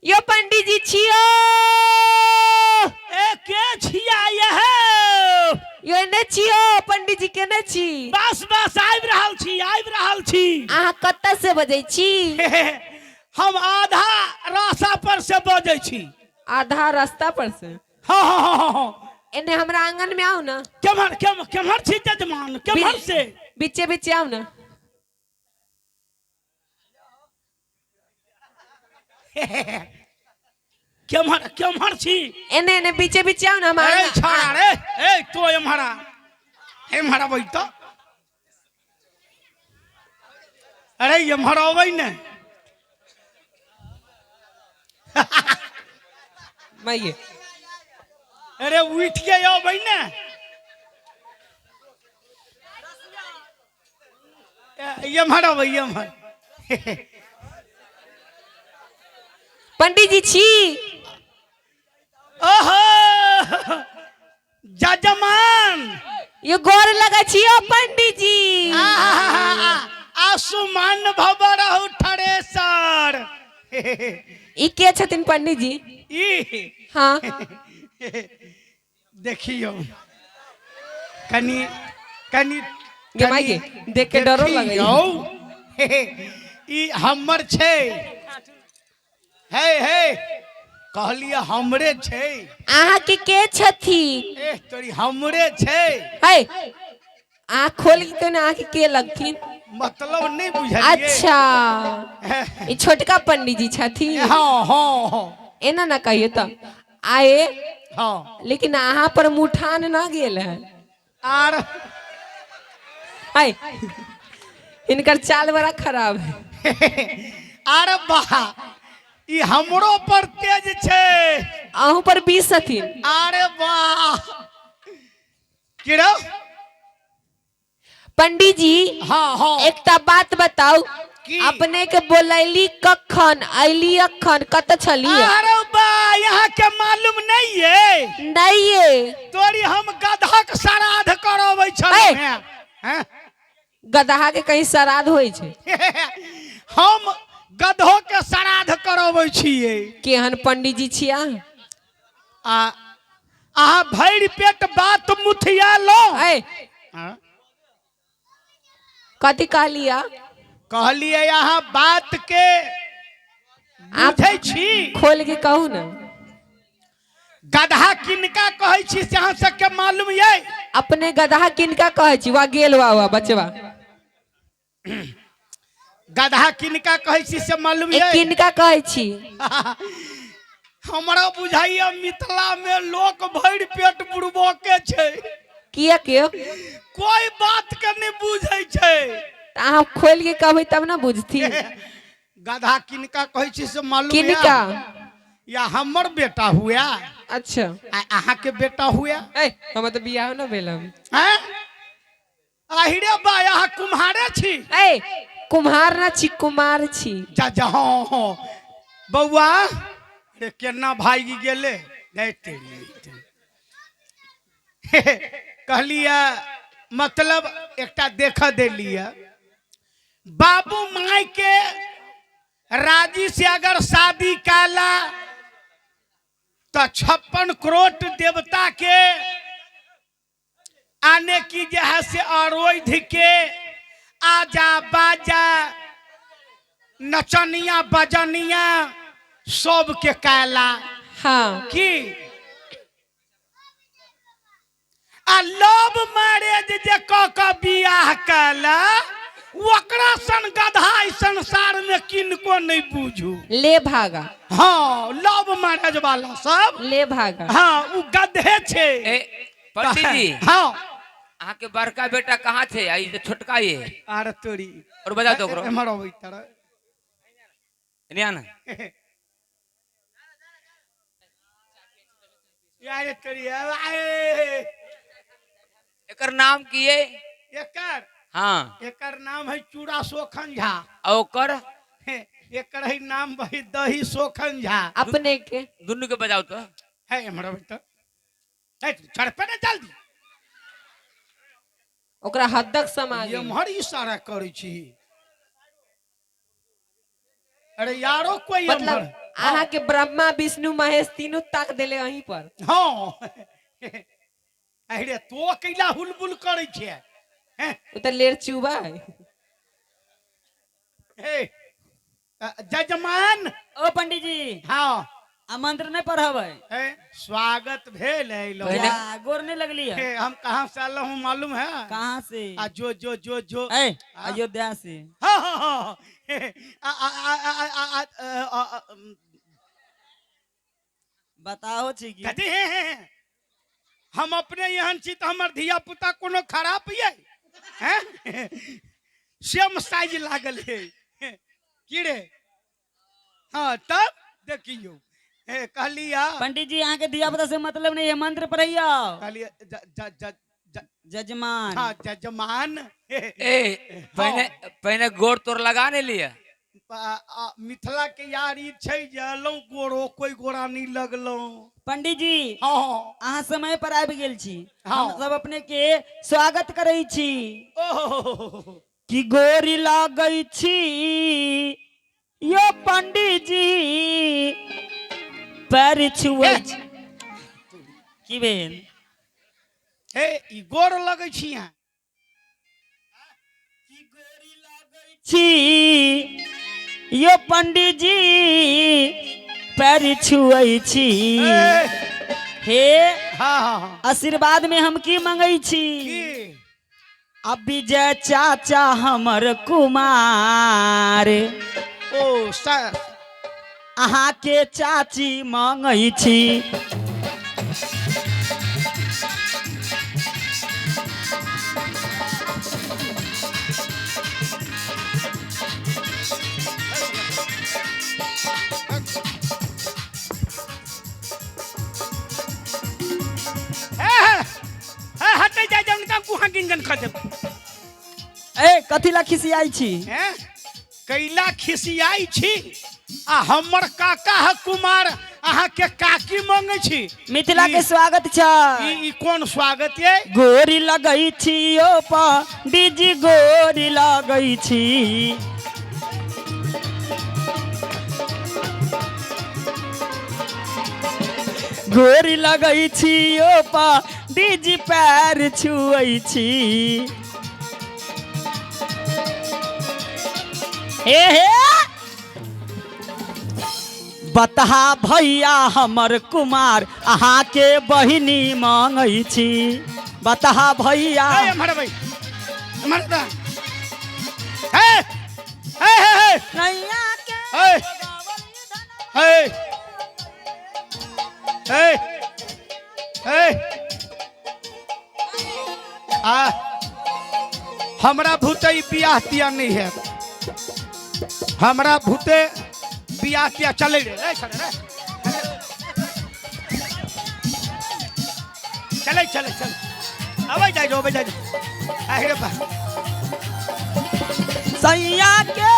यो पंडित जी छियो ए के छिया यह यो ने छियो पंडित जी के ने छी बस बस आबि रहल छी आहा कत्ता से बजै छी हम आधा रास्ता पर से बजै छी आधा रास्ता पर से हाँ एने हमरा आंगन में आओ ना केमहर छी जजमान केमहर से बीचे बीचे आओ ना केमहर छी एने एने बीचे बीचे आओ ना हमारे छाड़ा रे ए तो एमहरा बैठ अरे एमहर अबै ने माइये अरे उठ के अबै ने एमहर अबै एमहर पंडित जी छी ओहो जजमान यो गोर लगा छियो पंडित जी आसुमान भवरहु ठरेसर ई के छथिन पंडित जी ई हाँ देखियो कनी कनी माइये देख के डरो लगे ई हमर छै हे कहलिए हमरे छै आहा के छथी ए तोरी हमरे छै है आँख खोल के ना आँख के लगथिन मतलब नहीं बुझलिए अच्छा ई छोटका पंडित जी छथी हाँ एना ना कहिए तो आए हाँ लेकिन आहा पर मुठान ना गेल है आर है इनकर चाल बड़ा खराब है आर वाह ई हमरो पर तेज छै आहू पर 20 छथिन अरे वाह किरो पंडित जी हाँ एकटा बात बताओ की? अपने के बोलैली कखन ऐली अखन कत छली अरे वाह यहाँ के मालूम नहीं है नहीं ये तोरी हम गधक श्राद्ध करबै छलै हैं गदहा के कहीं श्राद्ध होई छे हम गधो के श्राद्ध करबै छियै केहन पंडित जी छिया अहाँ भरि पेट बात मुठिया लो कथी कहलिया कहलिए यहाँ बात के बुझै छी खोल के कहू ना गधा किनका कहै छी से अहाँ सबके मालूम ये अपने गदहा किनका कहै छी वा गेल वा बचवा गधा किनका कहै छी से मालूम ये किनका कहै छी हमरा बुझाइए मिथिला में लोक भरि पेट बुड़बो के छै किया के कोई बात के नहीं बुझै छै अहाँ खोल के कहबै तब ना बुझती गधा किनका कहै छी से मालूम किनका या हमर बेटा हुआ अच्छा अहाँ के बेटा हुआ हम तो बियाह न भेलम हैं आहिरे बा यहाँ कुम्हारे छी कुम्हार ना छी कुमार छी जा हाँ बउआ रे केना भागी गेले नहीं तेरी कहलिए मतलब एकटा देख देलिए बाबू माई के राजी से अगर शादी काला तो 56 करोड़ देवता के आने की जो है से आरोध के आजा बाजा नचनिया बजनिया सब के काला हाँ की आ लव मैरिज जे क बियाह काला ओकरा सन गधा संसार में किनको नहीं बुझू ले भागा हाँ लव मैरिज वाला सब ले भागा हाँ उ गधे छे पंडित जी हाँ अहाँ के बड़का बेटा कहाँ थे आई छोटका ये आर तोरी और बजा दो करो हमरो भीतर निया ना यार तोरी एकर नाम की है एकर हाँ एकर नाम है चूड़ा सोखन झा ओकर एकर है नाम भाई दही सोखन झा अपने के दुनू के बजाओ तो है हमरा भीतर छड़पे ना जल्दी ओकरा हदक समाज एम्हर इशारा करै छी अरे यारो कोई मतलब एम्हर अहाँ के ब्रह्मा विष्णु महेश तीनों ताक देले वहीं पर। हाँ अरे तो कैला हुलबुल करे छे हैं? उतर लेर चुबा है। हे, जजमान। ओ पंडित जी हाँ आमंत्रण नहीं पढ़ावे हे, स्वागत भेल है लो। पहले- गोर नहीं लगली है। हे, हम कहाँ से आल हूँ मालूम है? कहाँ से? जो जो जो जो ए, अयोध्या से। हाँ हाँ हाँ हे, आ, आ, आ, आ, आ, आ, आ, आ, बताओ छी की कथी है? हम अपने यहाँ छी तो हमार धिया पुता कोनो खराब ये हैं? सेम साइज लागल है की रे? हाँ तब देखियो कहलिया पंडित जी यहाँ के दिया पता से मतलब नहीं है, मंत्र पढ़िया। कहलिया जजमान हाँ जजमान ए पहले गोड़ तोड़ लगाने लिया। मिथिला के यार ई छै जे लौ गोरो कोई गोरा नहीं लगलो। पंडित जी हाँ अहाँ समय पर आबि गेल छी। हाँ। हम सब अपने के स्वागत करे छी ओह कि गोरी लागै छी यो पंडित जी पैर छुए की भेल हे ई गोर लगै छी यहाँ छी यो पंडित जी पैर छुए छी। ए, हे हाँ हाँ हाँ आशीर्वाद में हम की मंगै छी? की अब विजय चाचा हमर कुमार ओ सर अहाँ के चाची मंगै छी। हटे जा जा उनका गुहा गिनगन कर दे ए कथी ला खिसियाई छी? हैं कैला खिसियाई छी आ हमर काका है कुमार अहाँ के काकी मांगे छी। मिथिला के स्वागत छ। ई कौन स्वागत ये? गोरी लगै छी ओ पंडित जी गोरी लगै छी। गोरी लगै छी ओ पंडित जी पैर छुए छी। हे बतहा भैया हमर कुमार अहाँ के बहिनी मांगै छी। बतहा भैया ए हमारा भाई हमारा दा हे हे हे नैया के हे हे हे हे आ हमरा भूते बियाह तिया नहीं है। हमरा भूते बियाह तिया चले रे रे चले चले चले अबे जाए अबे जाए अरे बा सैया के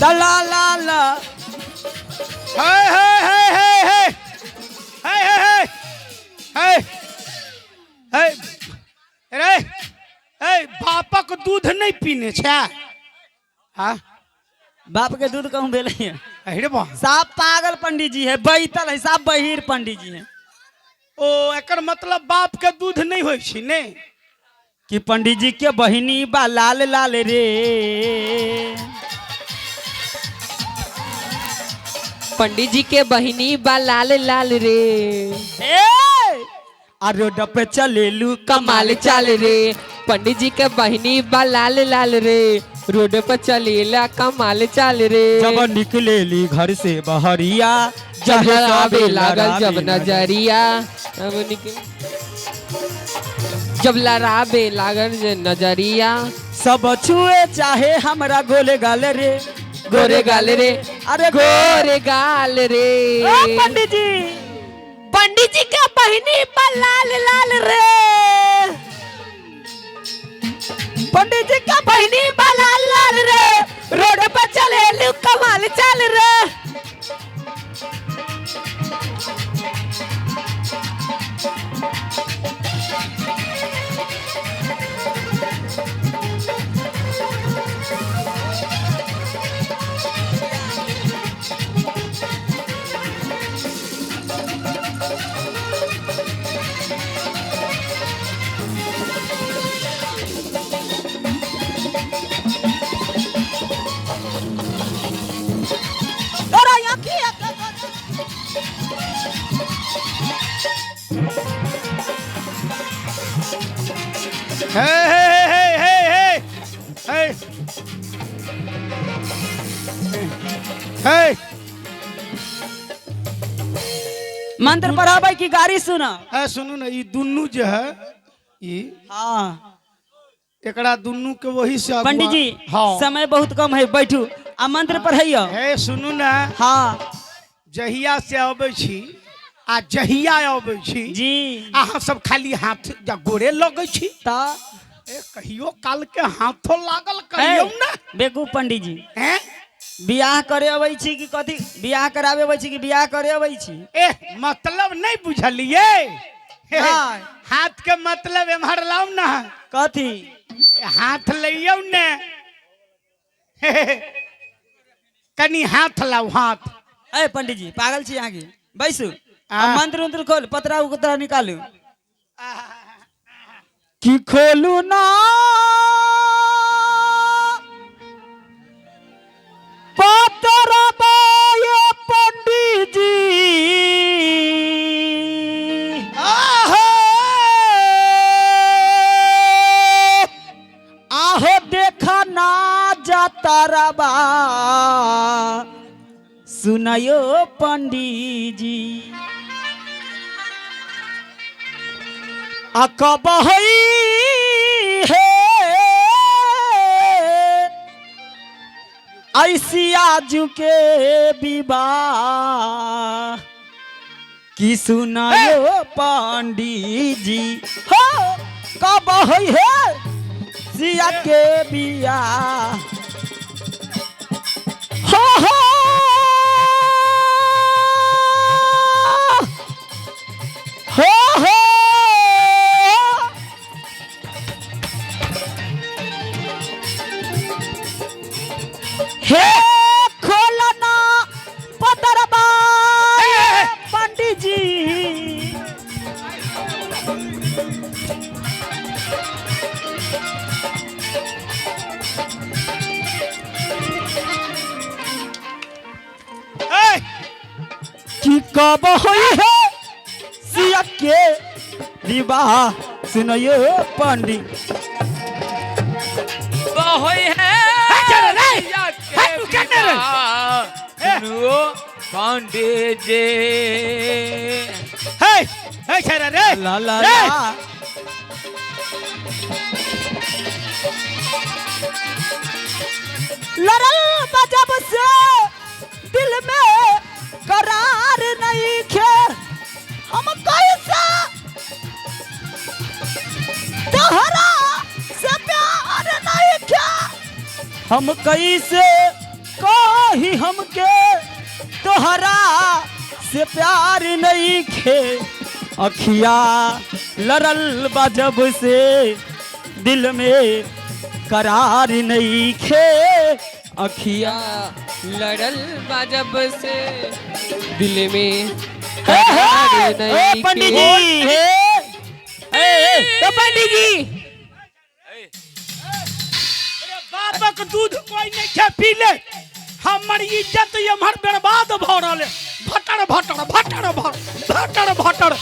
दला ला ला हे हे हे हे हे हे हे हे रे ए बापक दूध नहीं पीने छे हाँ बाप के दूध कहूँ भेले है। अरे बा साफ पागल पंडित जी है, बैतल है, साफ बहिर पंडित जी है। ओ एकर मतलब बाप के दूध नहीं होई छी ने कि पंडित जी के बहिनी बा लाल लाल रे। पंडित जी के बहिनी बा लाल लाल रे। आ रोड पे चलेलू कमाल चाल रे। पंडित जी के बहिनी बा लाल लाल रे। रोड पर चलेला कमाल चाल रे। जब निकलेली घर से बहरिया जब लड़ाबे लागल जब नजरिया जब लड़ाबे लागल नजरिया सब छुए चाहे हमरा गोले गाल रे। गोरे गाल रे। अरे गोरे गाल रे। पंडित जी पंडित जी का बहिनी बा लाल लाल रे। पंडित जी का बहिनी बा लाल लाल रे। रोड पर चले कमाल चाल रे। है मंत्र पढ़ाबै की गाड़ी सुना। सुनू ना, ये दुन्नू जो है ये हाँ एकरा दुन्नू के वही से अगुआ- पंडित जी हाँ समय बहुत कम है, बैठू आ मंत्र पढ़ैया। है सुनू ना, हाँ जहिया से अबै छी आ जहिया अबै छी जी अहाँ सब खाली हाथ या गोरे लगै छी। ता कहियो काल के हाथों लागल कहियो ना। बेकू पंडित जी हैं बियाह करे अबै छी कि कथी, बियाह कराबे अबै छी कि बियाह करे अबै छी? मतलब नहीं बुझलिए। नहीं। हाथ के मतलब एम्हर लाऊ ना, कथी? हाथ लियो ने कनी हाथ लाऊ हाथ। ए पंडित जी पागल छी आगे बैसू आ। मंत्र उंत्र खोल, पतरा उतरा निकालू कि खोलू ना पतरा बाये पंडित जी। आहो देखा ना जाता रबा सुनायो पंडित जी। अकब है ऐसी आजू के विवाह की सुनायो पंडित जी। हो कब है सिया के बिया हो हो हे खोलना पतरबा पंडित जी। कि कब होई है सिया के विवाह सुनियो पंडित। होई है या के विवाह, सुनो पंडित जी। है छरा रे ला ला रे। ला लड़ल बजब से दिल में करार नहीं खे। हम कैसे तोहरा से प्यार नहीं खे। हम कैसे कही हमके तोहरा से प्यार नहीं खे। अखिया लड़ल बजब से दिल में करार नहीं खे। अखिया लड़ल बाजब से दिल में करार नहीं पंडित के। जी तो पंडित जी बापक दूध कोई नहीं खे पी ले। हमर इज्जत एम्हर बर्बाद भ रहल है। भटर भटर भटर भटर भटर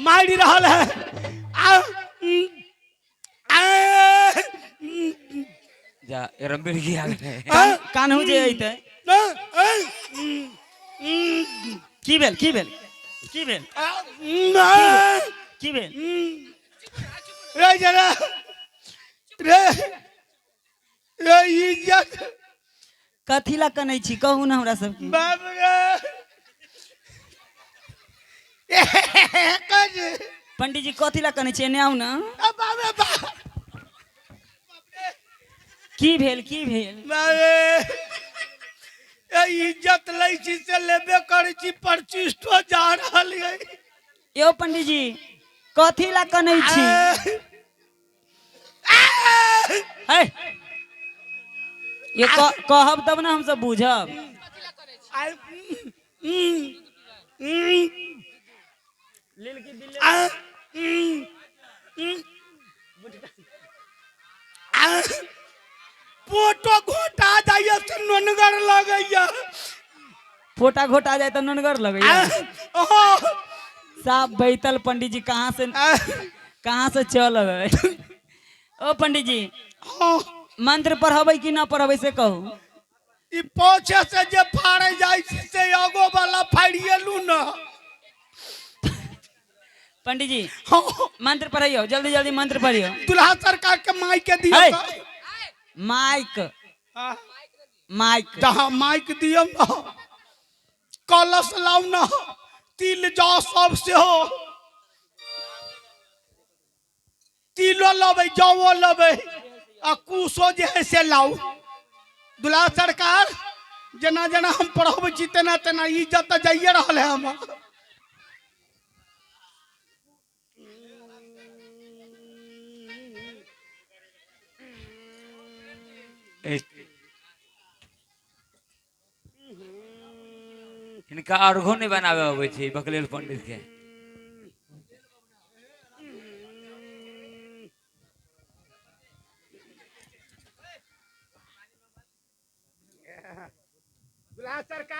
मारि रहल है। जा रंबीर की आ गए। कान्हू जे अइते की भेल की भेल की भेल की भेल? रे जरा रे इज्जत कथी ला कनै छी कहू ना हमरा सबके। बाप रे पंडित जी कथी ला कनै छी, एने आउ ना। की भेल की भेल? इज्जत लै छी से लेबे करै छी, प्रतिष्ठो जा रहल है। यो पंडित जी कथी ला कनै छी? है ये कहब तब ना हम सब बुझब। फोटो घोटा जाइए तो ननगर लगैया। फोटा घोटा जाए तो ननगर लगैया। साहब बैतल पंडित जी कहाँ से चल गए? ओ पंडित जी मंत्र पढ़बै कि ना पढ़बै से कहू। ई पोछे से जे फाड़े जाय छै से आगो वाला फाड़िए लू न। पंडित जी हाँ, मंत्र पढ़ियो, जल्दी जल्दी मंत्र पढ़ियो। दुल्हा सरकार के माई के दियो है। तो। माइक हाँ, माइक जहाँ माइक दियो न, कलश लाउ न, तिल जाओ सब से हो, तिलो लबे जाओ लबे आ कुशो जे है से लाउ। दुल्हा सरकार जना जना हम पढ़ब छी तेना तेना इज्जत जाइए रहल है हम। इनका अर्घो नहीं बनावे अबै छै बकलेल पंडित के। दुल्हा सरकार